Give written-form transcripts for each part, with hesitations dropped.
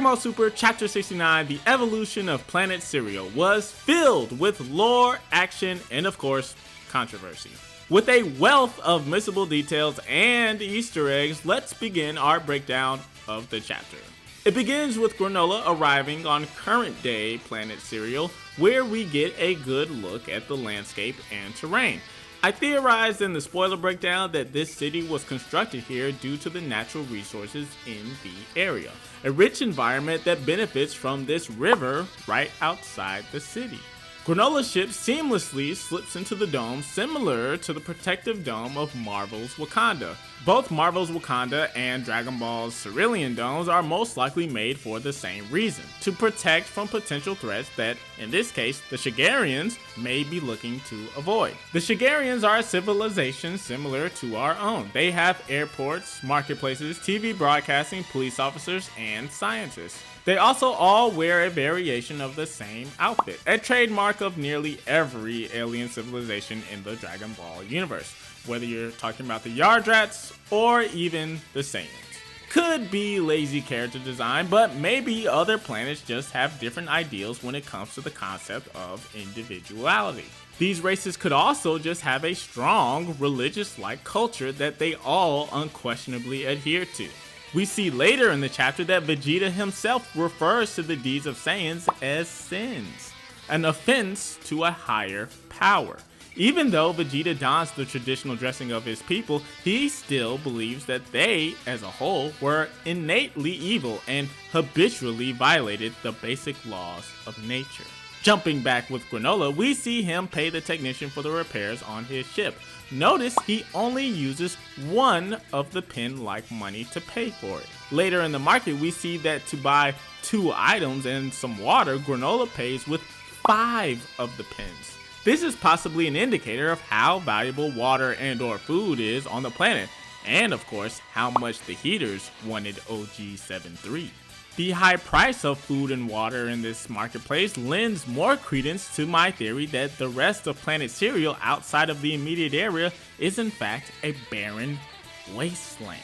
Ball Super Chapter 69, The Evolution of Planet Cereal, was filled with lore, action, and of course, controversy. With a wealth of missable details and Easter eggs, let's begin our breakdown of the chapter. It begins with Granola arriving on current-day Planet Cereal, where we get a good look at the landscape and terrain. I theorized in the spoiler breakdown that this city was constructed here due to the natural resources in the area, a rich environment that benefits from this river right outside the city. Granola's ship seamlessly slips into the dome, similar to the protective dome of Marvel's Wakanda. Both Marvel's Wakanda and Dragon Ball's Cerulean domes are most likely made for the same reason, to protect from potential threats that, in this case, the Shigarians may be looking to avoid. The Shigarians are a civilization similar to our own. They have airports, marketplaces, TV broadcasting, police officers, and scientists. They also all wear a variation of the same outfit, a trademark of nearly every alien civilization in the Dragon Ball universe, whether you're talking about the Yardrats or even the Saiyans. Could be lazy character design, but maybe other planets just have different ideals when it comes to the concept of individuality. These races could also just have a strong religious-like culture that they all unquestionably adhere to. We see later in the chapter that Vegeta himself refers to the deeds of Saiyans as sins, an offense to a higher power. Even though Vegeta dons the traditional dressing of his people, he still believes that they, as a whole, were innately evil and habitually violated the basic laws of nature. Jumping back with Granola, we see him pay the technician for the repairs on his ship. Notice he only uses one of the pin-like money to pay for it. Later in the market, we see that to buy 2 items and some water, Granola pays with 5 of the pins. This is possibly an indicator of how valuable water and or food is on the planet, and of course, how much the Heaters wanted OG-73. The high price of food and water in this marketplace lends more credence to my theory that the rest of Planet Cereal outside of the immediate area is in fact a barren wasteland.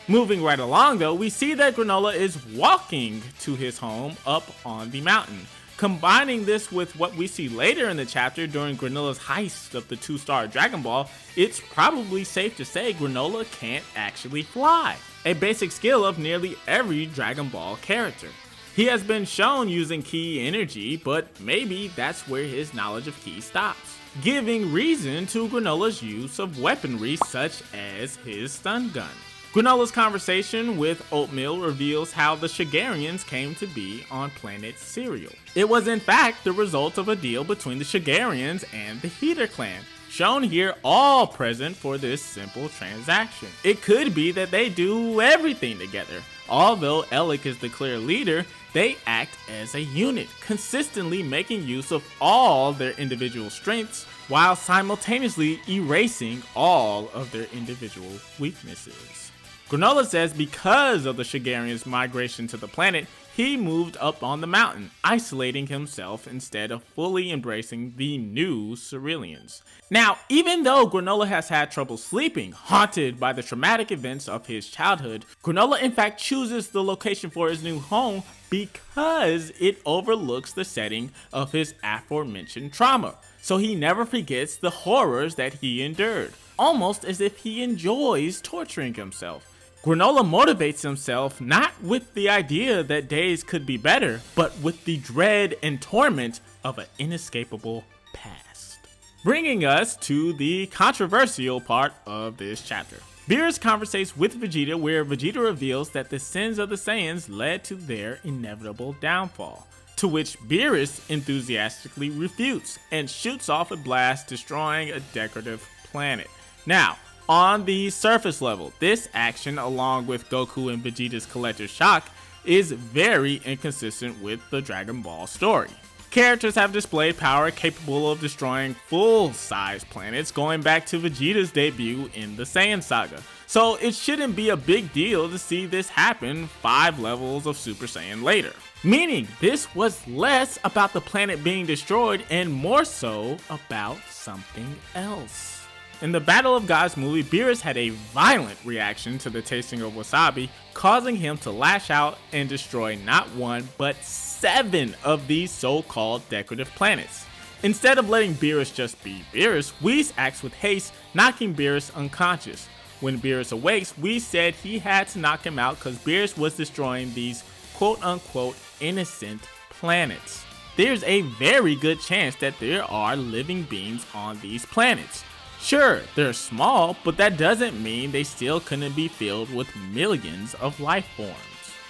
Moving right along though, we see that Granola is walking to his home up on the mountain. Combining this with what we see later in the chapter during Granola's heist of the 2-star Dragon Ball, it's probably safe to say Granola can't actually fly, a basic skill of nearly every Dragon Ball character. He has been shown using Ki energy, but maybe that's where his knowledge of Ki stops, giving reason to Granola's use of weaponry such as his stun gun. Granola's conversation with Oatmeal reveals how the Shigarians came to be on Planet Cereal. It was in fact the result of a deal between the Shigarians and the Heater clan, shown here all present for this simple transaction. It could be that they do everything together. Although Elec is the clear leader, they act as a unit, consistently making use of all their individual strengths while simultaneously erasing all of their individual weaknesses. Granola says because of the Shigarians' migration to the planet, he moved up on the mountain, isolating himself instead of fully embracing the new Ceruleans. Now, even though Granola has had trouble sleeping, haunted by the traumatic events of his childhood, Granola in fact chooses the location for his new home because it overlooks the setting of his aforementioned trauma. So he never forgets the horrors that he endured, almost as if he enjoys torturing himself. Granola motivates himself not with the idea that days could be better, but with the dread and torment of an inescapable past. Bringing us to the controversial part of this chapter. Beerus conversates with Vegeta where Vegeta reveals that the sins of the Saiyans led to their inevitable downfall, to which Beerus enthusiastically refutes and shoots off a blast destroying a decorative planet. Now, on the surface level, this action, along with Goku and Vegeta's collective shock, is very inconsistent with the Dragon Ball story. Characters have displayed power capable of destroying full-size planets going back to Vegeta's debut in the Saiyan saga, so it shouldn't be a big deal to see this happen 5 levels of Super Saiyan later. Meaning, this was less about the planet being destroyed and more so about something else. In the Battle of Gods movie, Beerus had a violent reaction to the tasting of wasabi, causing him to lash out and destroy not one, but 7 of these so-called decorative planets. Instead of letting Beerus just be Beerus, Whis acts with haste, knocking Beerus unconscious. When Beerus awakes, Whis said he had to knock him out because Beerus was destroying these quote-unquote innocent planets. There's a very good chance that there are living beings on these planets. Sure, they're small, but that doesn't mean they still couldn't be filled with millions of life forms.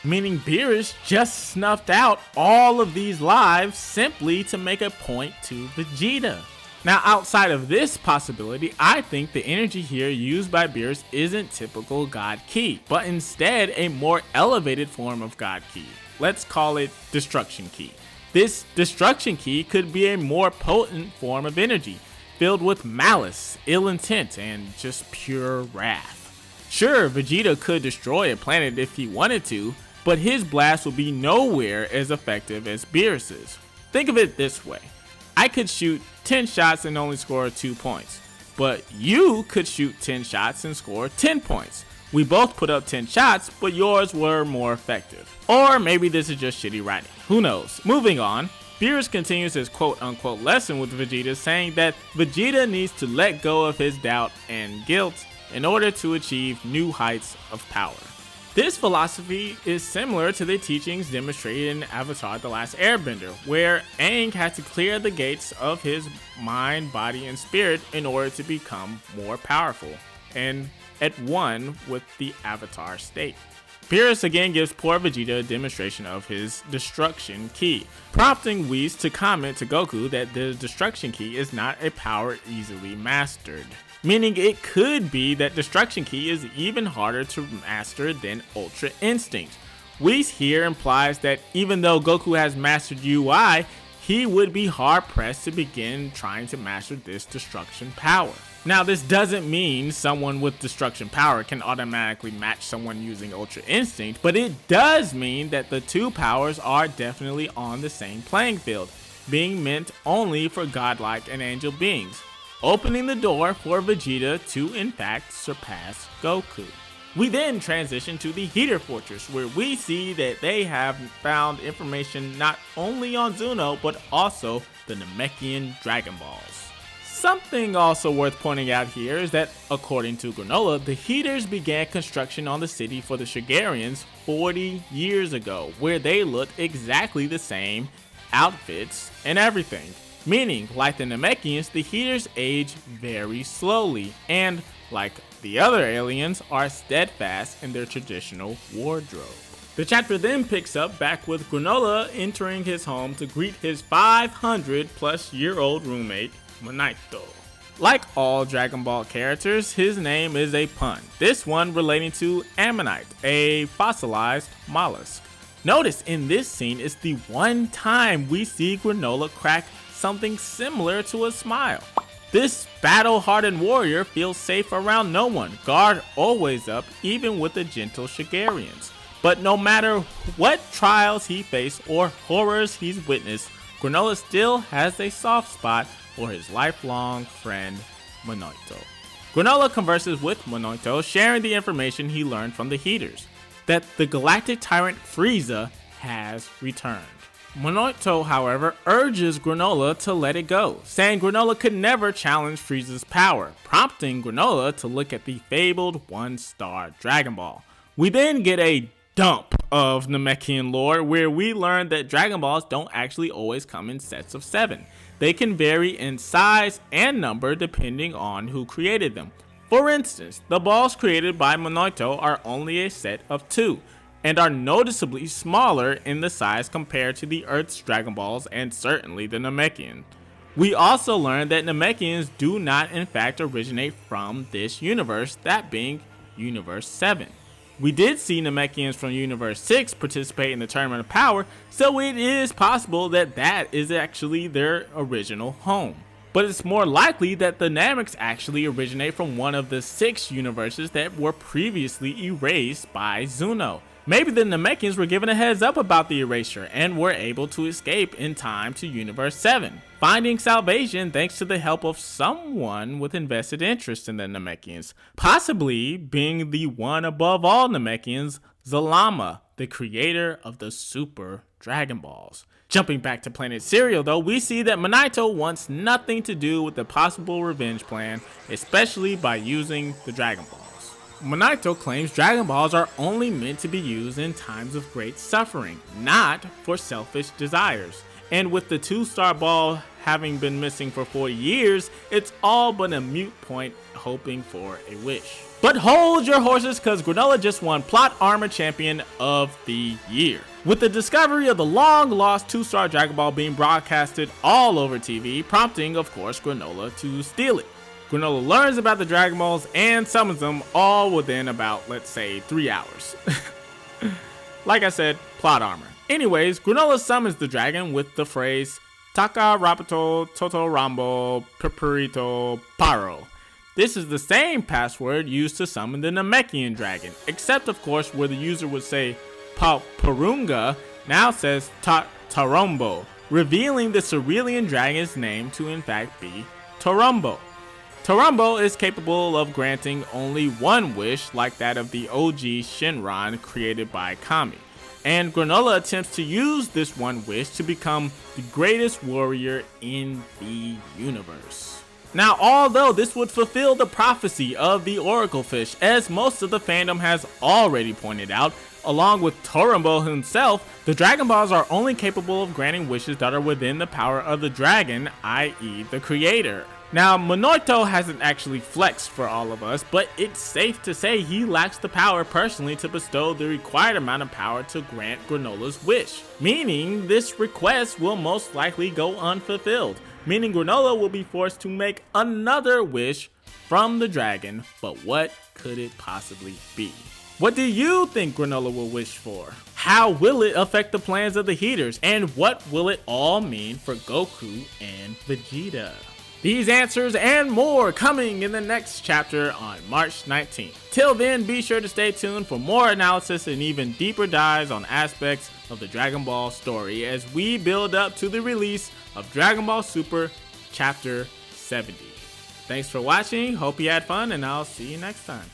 Meaning Beerus just snuffed out all of these lives simply to make a point to Vegeta. Now, outside of this possibility, I think the energy here used by Beerus isn't typical God Ki, but instead a more elevated form of God Ki. Let's call it Destruction Ki. This Destruction Ki could be a more potent form of energy, filled with malice, ill intent, and just pure wrath. Sure, Vegeta could destroy a planet if he wanted to, but his blast would be nowhere as effective as Beerus's. Think of it this way. I could shoot 10 shots and only score 2 points, but you could shoot 10 shots and score 10 points. We both put up 10 shots, but yours were more effective. Or maybe this is just shitty writing. Who knows? Moving on. Beerus continues his quote-unquote lesson with Vegeta, saying that Vegeta needs to let go of his doubt and guilt in order to achieve new heights of power. This philosophy is similar to the teachings demonstrated in Avatar: The Last Airbender, where Aang had to clear the gates of his mind, body, and spirit in order to become more powerful and at one with the Avatar state. Beerus again gives poor Vegeta a demonstration of his Destruction Ki, prompting Whis to comment to Goku that the Destruction Ki is not a power easily mastered. Meaning it could be that Destruction Ki is even harder to master than Ultra Instinct. Whis here implies that even though Goku has mastered UI, he would be hard pressed to begin trying to master this destruction power. Now, this doesn't mean someone with destruction power can automatically match someone using Ultra Instinct, but it does mean that the two powers are definitely on the same playing field, being meant only for godlike and angel beings, opening the door for Vegeta to in fact surpass Goku. We then transition to the Heater Fortress, where we see that they have found information not only on Zuno, but also the Namekian Dragon Balls. Something also worth pointing out here is that, according to Granola, the Heaters began construction on the city for the Shigarians 40 years ago, where they looked exactly the same, outfits and everything. Meaning, like the Namekians, the Heaters age very slowly, and like the other aliens, are steadfast in their traditional wardrobe. The chapter then picks up back with Granola entering his home to greet his 500-plus-year-old roommate, Monaito. Like all Dragon Ball characters, his name is a pun, this one relating to ammonite, a fossilized mollusk. Notice in this scene is the one time we see Granola crack something similar to a smile. This battle-hardened warrior feels safe around no one, guard always up, even with the gentle Shigarians. But no matter what trials he faced or horrors he's witnessed, Granola still has a soft spot for his lifelong friend, Monaito. Granola converses with Monaito, sharing the information he learned from the Heaters, that the galactic tyrant Frieza has returned. Monaito, however, urges Granola to let it go, saying Granola could never challenge Frieza's power, prompting Granola to look at the fabled one-star Dragon Ball. We then get a dump of Namekian lore where we learn that Dragon Balls don't actually always come in sets of 7. They can vary in size and number depending on who created them. For instance, the balls created by Monaito are only a set of 2, and are noticeably smaller in the size compared to the Earth's Dragon Balls and certainly the Namekian. We also learned that Namekians do not in fact originate from this universe, that being Universe 7. We did see Namekians from Universe 6 participate in the Tournament of Power, so it is possible that that is actually their original home. But it's more likely that the Nameks actually originate from one of the 6 universes that were previously erased by Zuno. Maybe the Namekians were given a heads up about the erasure and were able to escape in time to Universe 7, finding salvation thanks to the help of someone with invested interest in the Namekians, possibly being the one above all Namekians, Zalama, the creator of the Super Dragon Balls. Jumping back to Planet Cereal though, we see that Minato wants nothing to do with the possible revenge plan, especially by using the Dragon Balls. Minato claims Dragon Balls are only meant to be used in times of great suffering, not for selfish desires. And with the 2-star ball having been missing for 40 years, it's all but a moot point hoping for a wish. But hold your horses, cause Granola just won Plot Armor Champion of the Year, with the discovery of the long lost 2-star Dragon Ball being broadcasted all over TV, prompting of course Granola to steal it. Granola learns about the Dragon Balls and summons them all within about, let's say, 3 hours. Like I said, plot armor. Anyways, Granola summons the dragon with the phrase Taka Rapato Toto Rambo Pipirito Paro. This is the same password used to summon the Namekian dragon, except of course where the user would say Parunga now says Tarombo, revealing the Cerealian dragon's name to in fact be Torumbo. Torumbo is capable of granting only one wish, like that of the OG Shenron created by Kami, and Granola attempts to use this one wish to become the greatest warrior in the universe. Now, although this would fulfill the prophecy of the Oracle Fish, as most of the fandom has already pointed out, along with Torumbo himself, the Dragon Balls are only capable of granting wishes that are within the power of the dragon, i.e. the creator. Now, Minato hasn't actually flexed for all of us, but it's safe to say he lacks the power personally to bestow the required amount of power to grant Granola's wish, meaning this request will most likely go unfulfilled, meaning Granola will be forced to make another wish from the dragon, but what could it possibly be? What do you think Granola will wish for? How will it affect the plans of the Heaters? And what will it all mean for Goku and Vegeta? These answers and more coming in the next chapter on March 19th. Till then, be sure to stay tuned for more analysis and even deeper dives on aspects of the Dragon Ball story as we build up to the release of Dragon Ball Super Chapter 70. Thanks for watching, hope you had fun, and I'll see you next time.